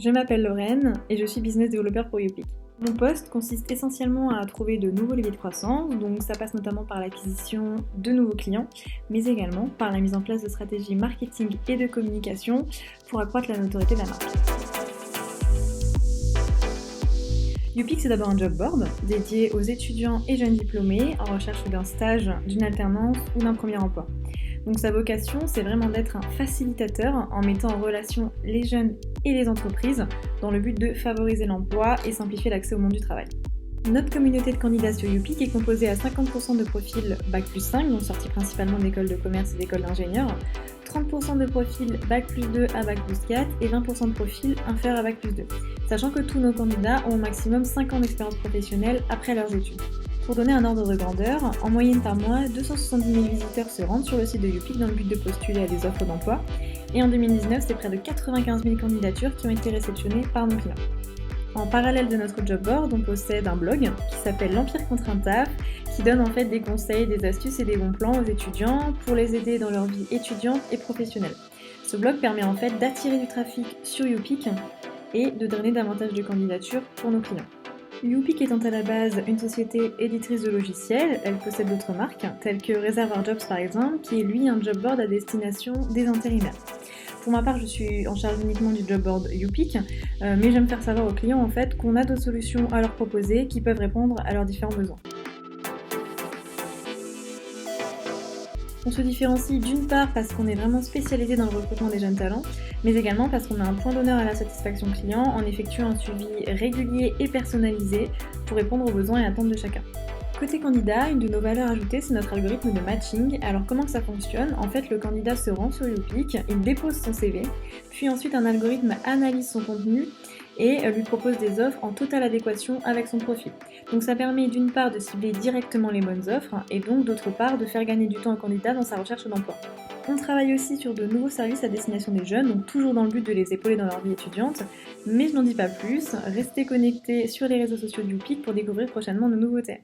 Je m'appelle Lorraine et je suis business développeur pour YouPick. Mon poste consiste essentiellement à trouver de nouveaux leviers de croissance, donc ça passe notamment par l'acquisition de nouveaux clients, mais également par la mise en place de stratégies marketing et de communication pour accroître la notoriété de la marque. YouPick, c'est d'abord un job board dédié aux étudiants et jeunes diplômés en recherche d'un stage, d'une alternance ou d'un premier emploi. Donc sa vocation, c'est vraiment d'être un facilitateur en mettant en relation les jeunes et les entreprises dans le but de favoriser l'emploi et simplifier l'accès au monde du travail. Notre communauté de candidats sur YouPick est composée à 50% de profils Bac plus 5, donc sortis principalement d'écoles de commerce et d'écoles d'ingénieurs, 30% de profils Bac plus 2 à Bac plus 4 et 20% de profils inférieurs à Bac plus 2, sachant que tous nos candidats ont au maximum 5 ans d'expérience professionnelle après leurs études. Pour donner un ordre de grandeur, en moyenne par mois, 270 000 visiteurs se rendent sur le site de YouPick dans le but de postuler à des offres d'emploi. Et en 2019, c'est près de 95 000 candidatures qui ont été réceptionnées par nos clients. En parallèle de notre job board, on possède un blog qui s'appelle l'Empire contre un taf, qui donne en fait des conseils, des astuces et des bons plans aux étudiants pour les aider dans leur vie étudiante et professionnelle. Ce blog permet en fait d'attirer du trafic sur YouPick et de donner davantage de candidatures pour nos clients. YouPick étant à la base une société éditrice de logiciels, elle possède d'autres marques, telles que Reservoir Jobs par exemple, qui est lui un job board à destination des intérimaires. Pour ma part, je suis en charge uniquement du job board YouPick, mais j'aime faire savoir aux clients en fait qu'on a d'autres solutions à leur proposer qui peuvent répondre à leurs différents besoins. On se différencie d'une part parce qu'on est vraiment spécialisé dans le recrutement des jeunes talents, mais également parce qu'on a un point d'honneur à la satisfaction client en effectuant un suivi régulier et personnalisé pour répondre aux besoins et attentes de chacun. Côté candidat, une de nos valeurs ajoutées, c'est notre algorithme de matching. Alors comment ça fonctionne ? En fait, le candidat se rend sur YouPick, il dépose son CV, puis ensuite un algorithme analyse son contenu et lui propose des offres en totale adéquation avec son profil. Donc ça permet d'une part de cibler directement les bonnes offres et donc d'autre part de faire gagner du temps au candidat dans sa recherche d'emploi. On travaille aussi sur de nouveaux services à destination des jeunes, donc toujours dans le but de les épauler dans leur vie étudiante, mais je n'en dis pas plus, restez connectés sur les réseaux sociaux de YouPick pour découvrir prochainement nos nouveautés.